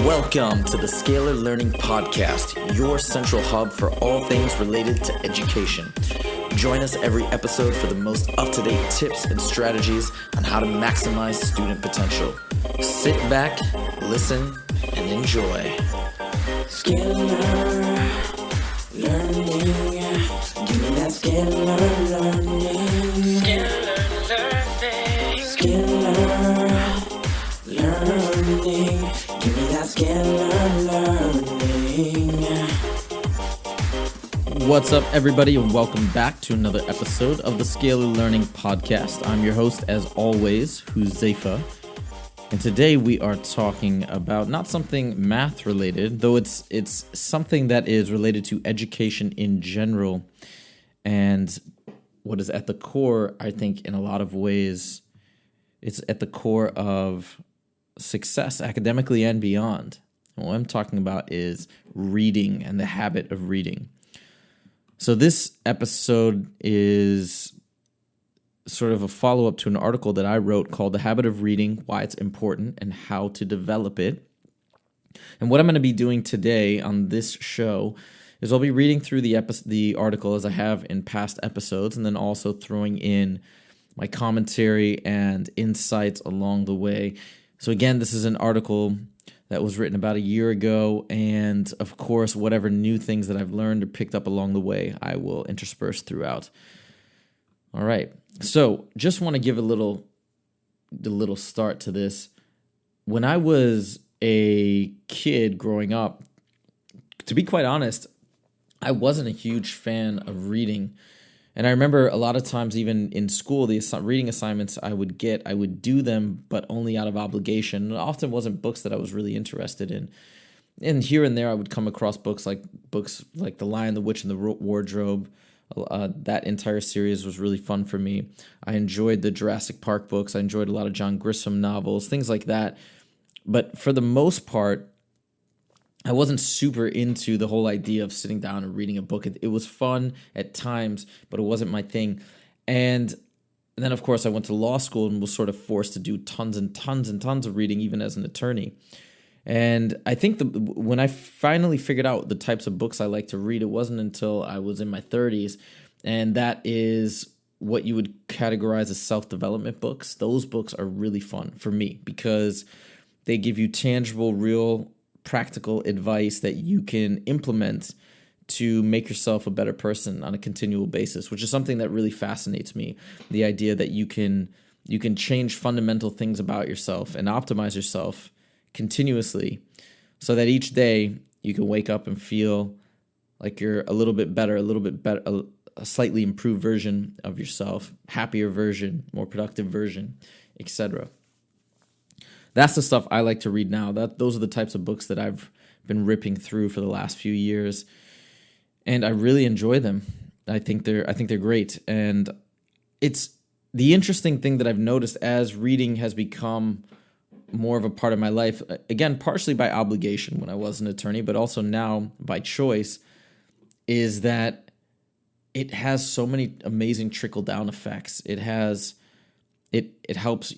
Welcome to the Scalar Learning Podcast, your central hub for all things related to education. Join us every episode for the most up-to-date tips and strategies on how to maximize student potential. Sit back, listen, and enjoy. Scalar learning, give me that scalar learning. Scalar learning, give me that scalar learning. What's up, everybody, and welcome back to another episode of the Scalar Learning Podcast. I'm your host, as always, Huzaifa. And today we are talking about not something math related, though it's something that is related to education in general, and what is at the core, I think, in a lot of ways, it's at the core of success academically and beyond. And what I'm talking about is reading and the habit of reading. So this episode is sort of a follow-up to an article that I wrote called The Habit of Reading, Why It's Important and How to Develop It. And what I'm going to be doing today on this show is I'll be reading through the article as I have in past episodes, and then also throwing in my commentary and insights along the way. So again, this is an article that was written about a year ago, and of course, whatever new things that I've learned or picked up along the way, I will intersperse throughout. All right, so just want to give a little start to this. When I was a kid growing up, to be quite honest, I wasn't a huge fan of reading. And I remember a lot of times, even in school, the reading assignments I would do them, but only out of obligation. It often wasn't books that I was really interested in. And here and there, I would come across books like The Lion, the Witch, and the Wardrobe. That entire series was really fun for me. I enjoyed the Jurassic Park books. I enjoyed a lot of John Grisham novels, things like that. But for the most part, I wasn't super into the whole idea of sitting down and reading a book. It was fun at times, but it wasn't my thing. And then, of course, I went to law school and was sort of forced to do tons and tons and tons of reading, even as an attorney. And I think when I finally figured out the types of books I like to read, it wasn't until I was in my 30s. And that is what you would categorize as self-development books. Those books are really fun for me because they give you tangible, real, practical advice that you can implement to make yourself a better person on a continual basis, which is something that really fascinates me. The idea that you can change fundamental things about yourself and optimize yourself continuously so that each day you can wake up and feel like you're a little bit better, a slightly improved version of yourself, happier version, more productive version, etc. That's the stuff I like to read now. Those are the types of books that I've been ripping through for the last few years, and I really enjoy them. I think they're great, and it's the interesting thing that I've noticed as reading has become more of a part of my life. Again, partially by obligation when I was an attorney, but also now by choice, is that it has so many amazing trickle-down effects. It helps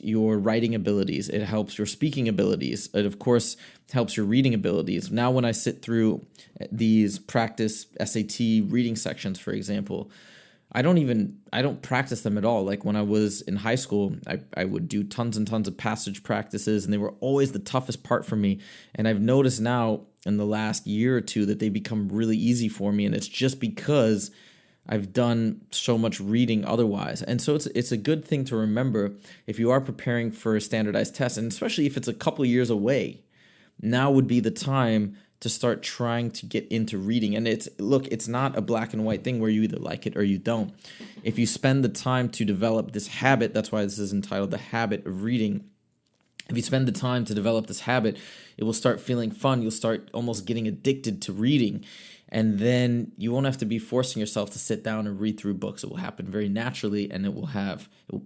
your writing abilities. It helps your speaking abilities. It, of course, helps your reading abilities. Now, when I sit through these practice SAT reading sections, for example, I don't practice them at all. Like when I was in high school, I would do tons and tons of passage practices, and they were always the toughest part for me. And I've noticed now in the last year or two that they become really easy for me, and it's just because I've done so much reading otherwise. And so it's a good thing to remember if you are preparing for a standardized test, and especially if it's a couple years away. Now would be the time to start trying to get into reading. And it's not a black and white thing where you either like it or you don't. If you spend the time to develop this habit, that's why this is entitled The Habit of Reading. If you spend the time to develop this habit, it will start feeling fun. You'll start almost getting addicted to reading. And then you won't have to be forcing yourself to sit down and read through books. It will happen very naturally, and it will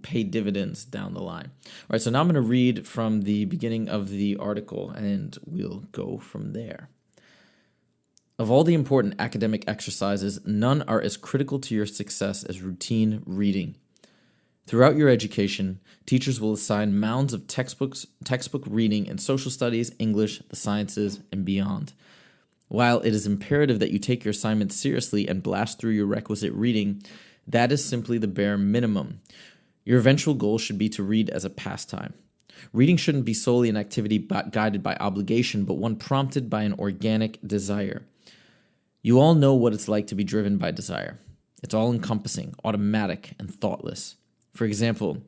pay dividends down the line. All right, so now I'm going to read from the beginning of the article, and we'll go from there. Of all the important academic exercises, none are as critical to your success as routine reading. Throughout your education, teachers will assign mounds of textbook reading in social studies, English, the sciences, and beyond. While it is imperative that you take your assignments seriously and blast through your requisite reading, that is simply the bare minimum. Your eventual goal should be to read as a pastime. Reading shouldn't be solely an activity guided by obligation, but one prompted by an organic desire. You all know what it's like to be driven by desire. It's all-encompassing, automatic, and thoughtless. For example,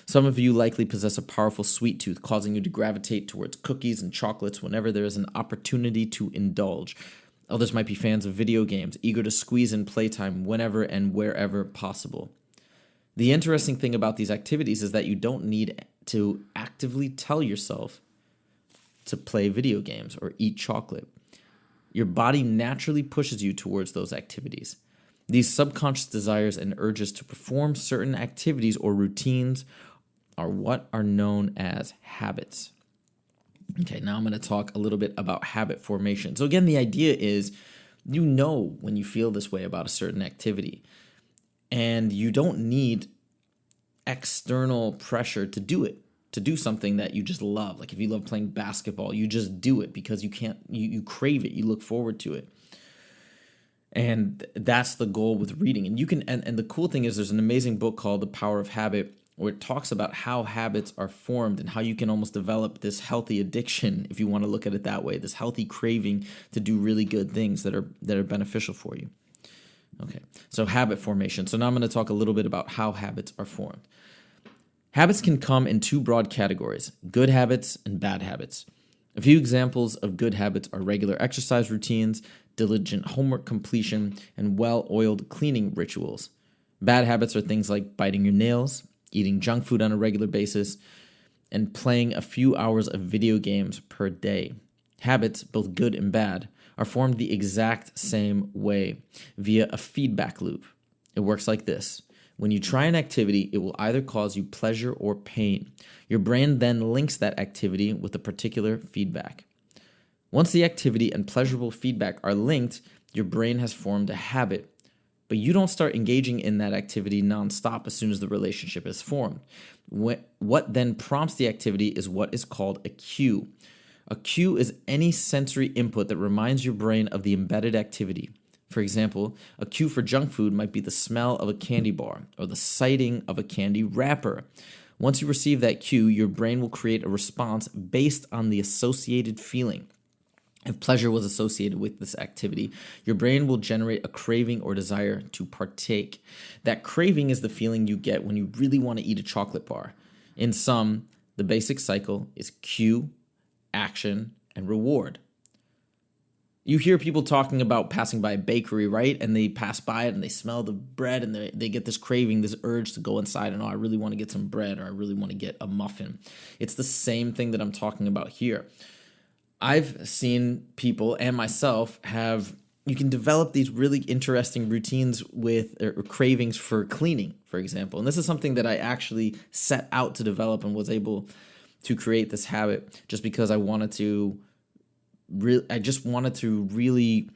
some of you likely possess a powerful sweet tooth, causing you to gravitate towards cookies and chocolates whenever there is an opportunity to indulge. Others might be fans of video games, eager to squeeze in playtime whenever and wherever possible. The interesting thing about these activities is that you don't need to actively tell yourself to play video games or eat chocolate. Your body naturally pushes you towards those activities. These subconscious desires and urges to perform certain activities or routines are what are known as habits. Okay, now I'm going to talk a little bit about habit formation. So again, the idea is you know when you feel this way about a certain activity, and you don't need external pressure to do it, to do something that you just love. Like if you love playing basketball, you just do it because you crave it, you look forward to it. And that's the goal with reading. And you can, and the cool thing is there's an amazing book called The Power of Habit, where it talks about how habits are formed and how you can almost develop this healthy addiction, if you want to look at it that way, this healthy craving to do really good things that are beneficial for you. Okay, so habit formation. So now I'm going to talk a little bit about how habits are formed. Habits can come in two broad categories: good habits and bad habits. A few examples of good habits are regular exercise routines, diligent homework completion, and well-oiled cleaning rituals. Bad habits are things like biting your nails, eating junk food on a regular basis, and playing a few hours of video games per day. Habits, both good and bad, are formed the exact same way, via a feedback loop. It works like this. When you try an activity, it will either cause you pleasure or pain. Your brain then links that activity with a particular feedback. Once the activity and pleasurable feedback are linked, your brain has formed a habit. But you don't start engaging in that activity nonstop as soon as the relationship is formed. What then prompts the activity is what is called a cue. A cue is any sensory input that reminds your brain of the embedded activity. For example, a cue for junk food might be the smell of a candy bar or the sighting of a candy wrapper. Once you receive that cue, your brain will create a response based on the associated feeling. If pleasure was associated with this activity, your brain will generate a craving or desire to partake. That craving is the feeling you get when you really want to eat a chocolate bar. In sum, the basic cycle is cue, action, and reward. You hear people talking about passing by a bakery, right? And they pass by it and they smell the bread and they get this craving, this urge to go inside and, I really want to get some bread, or I really want to get a muffin. It's the same thing that I'm talking about here. I've seen people and myself you can develop these really interesting routines with or cravings for cleaning, for example. And this is something that I actually set out to develop and was able to create this habit just because I wanted to really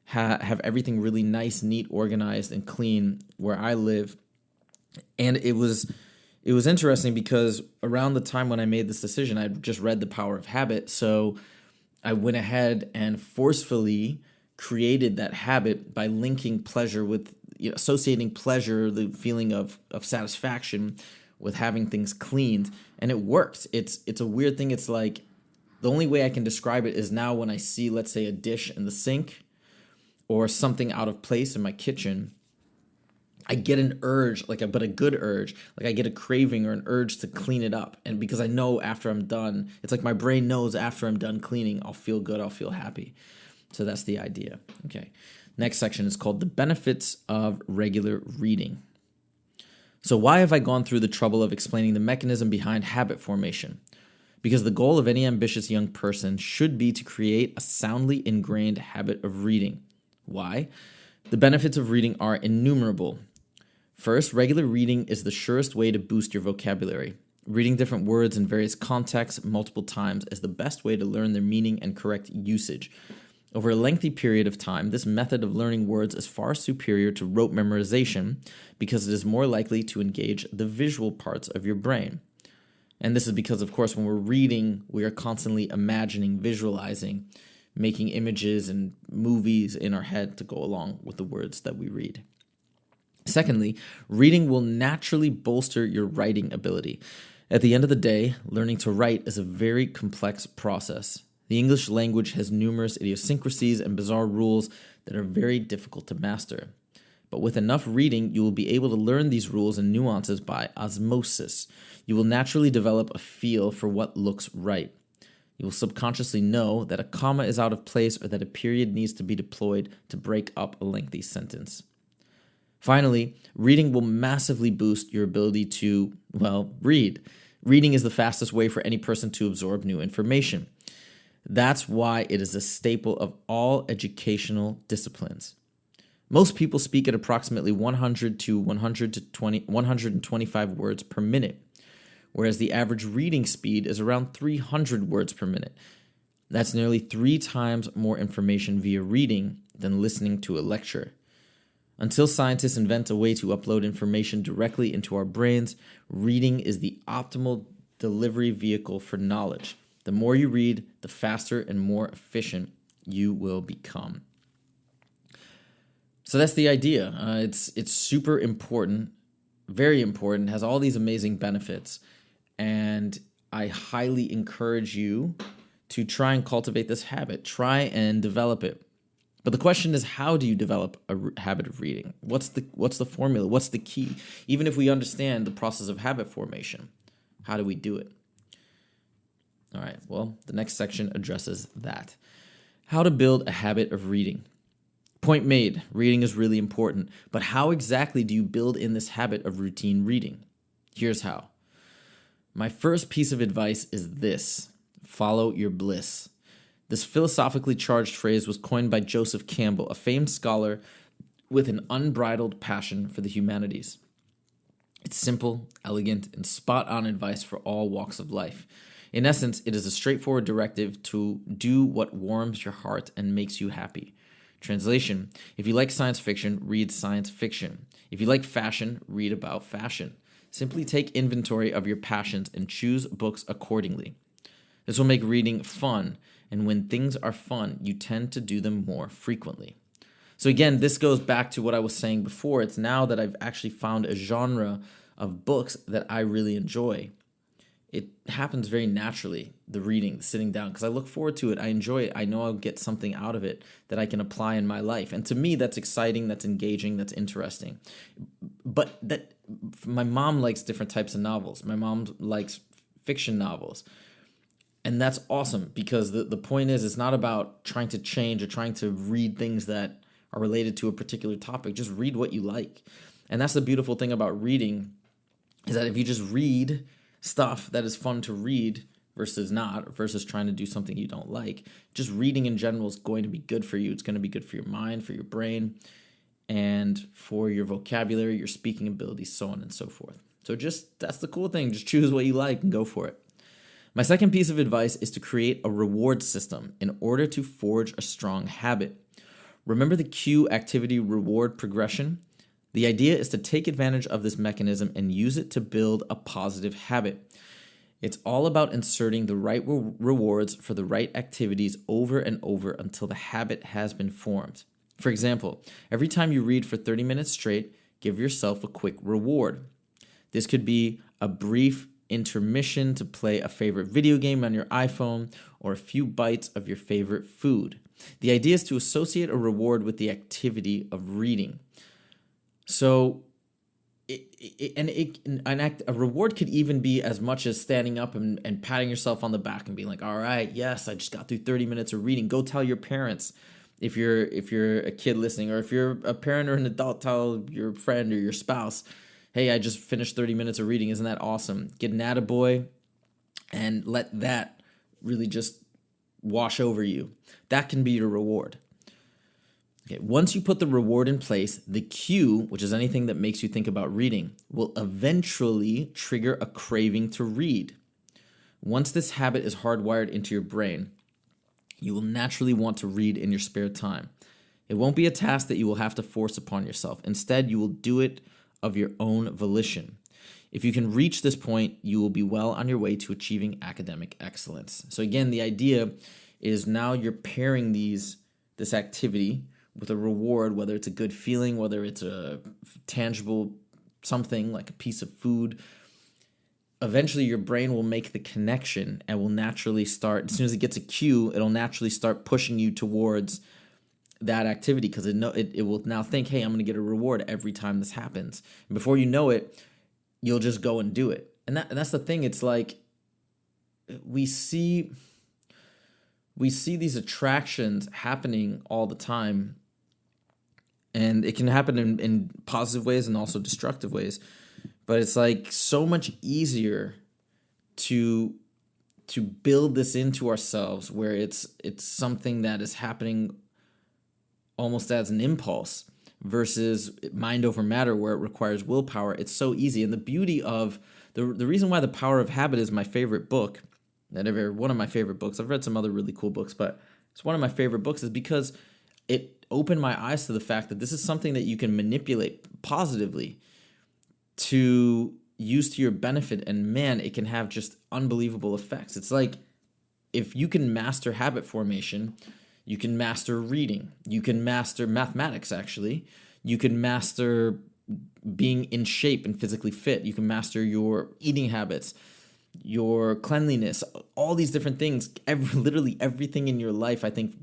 have everything really nice, neat, organized, and clean where I live. And it was interesting because around the time when I made this decision, I'd just read The Power of Habit. So I went ahead and forcefully created that habit by linking pleasure with, associating pleasure, the feeling of satisfaction, with having things cleaned, and it worked. It's a weird thing. It's like the only way I can describe it is now when I see, let's say, a dish in the sink or something out of place in my kitchen, I get an urge, but a good urge. Like I get a craving or an urge to clean it up. And because I know after I'm done, it's like my brain knows after I'm done cleaning, I'll feel good, I'll feel happy. So that's the idea. Okay. Next section is called the benefits of regular reading. So why have I gone through the trouble of explaining the mechanism behind habit formation? Because the goal of any ambitious young person should be to create a soundly ingrained habit of reading. Why? The benefits of reading are innumerable. First, regular reading is the surest way to boost your vocabulary. Reading different words in various contexts multiple times is the best way to learn their meaning and correct usage. Over a lengthy period of time, this method of learning words is far superior to rote memorization because it is more likely to engage the visual parts of your brain. And this is because, of course, when we're reading, we are constantly imagining, visualizing, making images and movies in our head to go along with the words that we read. Secondly, reading will naturally bolster your writing ability. At the end of the day, learning to write is a very complex process. The English language has numerous idiosyncrasies and bizarre rules that are very difficult to master. But with enough reading, you will be able to learn these rules and nuances by osmosis. You will naturally develop a feel for what looks right. You will subconsciously know that a comma is out of place or that a period needs to be deployed to break up a lengthy sentence. Finally, reading will massively boost your ability to, read. Reading is the fastest way for any person to absorb new information. That's why it is a staple of all educational disciplines. Most people speak at approximately 100 to 125 words per minute, whereas the average reading speed is around 300 words per minute. That's nearly 3 times more information via reading than listening to a lecture. Until scientists invent a way to upload information directly into our brains, reading is the optimal delivery vehicle for knowledge. The more you read, the faster and more efficient you will become. So that's the idea. It's super important, very important, has all these amazing benefits. And I highly encourage you to try and cultivate this habit. Try and develop it. But the question is, how do you develop a habit of reading? What's the formula? What's the key? Even if we understand the process of habit formation, how do we do it? All right, well, the next section addresses that. How to build a habit of reading. Point made, reading is really important, but how exactly do you build in this habit of routine reading? Here's how. My first piece of advice is this: follow your bliss. This philosophically charged phrase was coined by Joseph Campbell, a famed scholar with an unbridled passion for the humanities. It's simple, elegant, and spot-on advice for all walks of life. In essence, it is a straightforward directive to do what warms your heart and makes you happy. Translation: if you like science fiction, read science fiction. If you like fashion, read about fashion. Simply take inventory of your passions and choose books accordingly. This will make reading fun, and when things are fun, you tend to do them more frequently. So again, this goes back to what I was saying before. It's now that I've actually found a genre of books that I really enjoy. It happens very naturally, the reading, the sitting down, because I look forward to it. I enjoy it. I know I'll get something out of it that I can apply in my life. And to me, that's exciting, that's engaging, that's interesting. But my mom likes different types of novels. My mom likes fiction novels. And that's awesome, because the point is, it's not about trying to change or trying to read things that are related to a particular topic. Just read what you like. And that's the beautiful thing about reading, is that if you just read stuff that is fun to read versus trying to do something you don't like, just reading in general is going to be good for you. It's going to be good for your mind, for your brain, and for your vocabulary, your speaking ability, so on and so forth. So that's the cool thing. Just choose what you like and go for it. My second piece of advice is to create a reward system in order to forge a strong habit. Remember the cue activity reward progression? The idea is to take advantage of this mechanism and use it to build a positive habit. It's all about inserting the right rewards for the right activities over and over until the habit has been formed. For example, every time you read for 30 minutes straight, give yourself a quick reward. This could be a brief intermission to play a favorite video game on your iPhone, or a few bites of your favorite food. The idea is to associate a reward with the activity of reading. So a reward could even be as much as standing up and patting yourself on the back and being like, all right, yes, I just got through 30 minutes of reading. Go tell your parents, if you're a kid listening, or if you're a parent or an adult, tell your friend or your spouse, hey, I just finished 30 minutes of reading. Isn't that awesome? Get an attaboy and let that really just wash over you. That can be your reward. Okay, once you put the reward in place, the cue, which is anything that makes you think about reading, will eventually trigger a craving to read. Once this habit is hardwired into your brain, You will naturally want to read in your spare time. It won't be a task that you will have to force upon yourself. Instead, you will do it of your own volition. If you can reach this point, you will be well on your way to achieving academic excellence. So again, the idea is now you're pairing this activity with a reward, whether it's a good feeling, whether it's a tangible something like a piece of food. Eventually your brain will make the connection and will naturally start, as soon as it gets a cue, it'll naturally start pushing you towards that activity, because it will now think, hey, I'm going to get a reward every time this happens. And before you know it, you'll just go and do it. And that's the thing. It's like we see these attractions happening all the time, and it can happen in positive ways and also destructive ways. But it's like so much easier to build this into ourselves, where it's something that is happening almost as an impulse, versus mind over matter, where it requires willpower. It's so easy. And the beauty of the reason why The Power of Habit is my favorite book, one of my favorite books, I've read some other really cool books, but it's one of my favorite books, is because it opened my eyes to the fact that this is something that you can manipulate positively to use to your benefit. And man, it can have just unbelievable effects. It's like, if you can master habit formation, you can master reading, you can master mathematics, actually, you can master being in shape and physically fit, you can master your eating habits, your cleanliness, all these different things. Literally everything in your life, I think,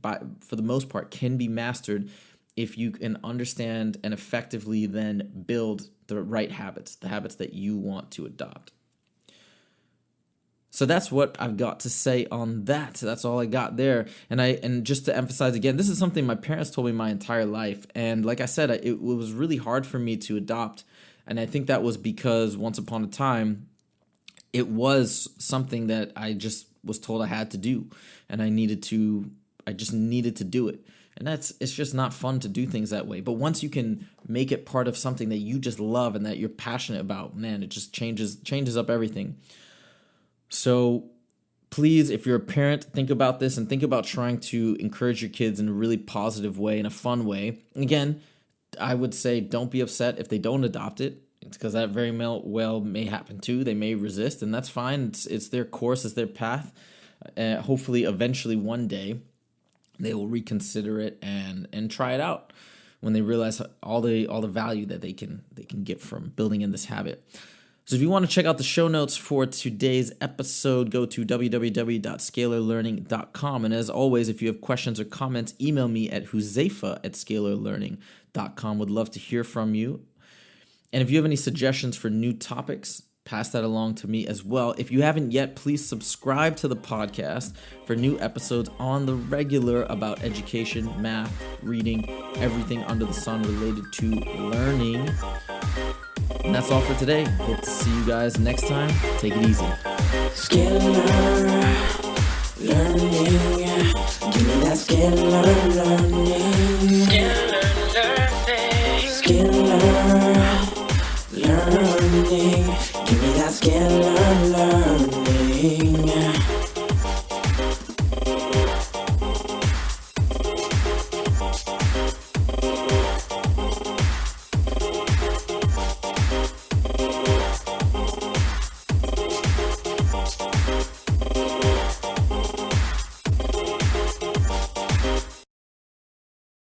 for the most part, can be mastered if you can understand and effectively then build the right habits, the habits that you want to adopt. So that's what I've got to say on that. That's all I got there. And just to emphasize again, this is something my parents told me my entire life. And like I said, it was really hard for me to adopt. And I think that was because once upon a time, it was something that I just was told I had to do. And I just needed to do it. And it's just not fun to do things that way. But once you can make it part of something that you just love and that you're passionate about, man, it just changes up everything. So please, if you're a parent, think about this and think about trying to encourage your kids in a really positive way, in a fun way. And again, I would say don't be upset if they don't adopt it. It's because that very well may happen too. They may resist, and that's fine. It's their course, it's their path. Hopefully, eventually, one day, they will reconsider it and try it out when they realize all the value that they can get from building in this habit. So if you want to check out the show notes for today's episode, go to www.scalarlearning.com. And as always, if you have questions or comments, email me at huzaifa@scalarlearning.com. Would love to hear from you. And if you have any suggestions for new topics, pass that along to me as well. If you haven't yet, please subscribe to the podcast for new episodes on the regular about education, math, reading, everything under the sun related to learning. And that's all for today. Hope to see you guys next time. Take it easy. Scalar learning. Give me that scalar learning. Scalar learning. Give me that scalar learning.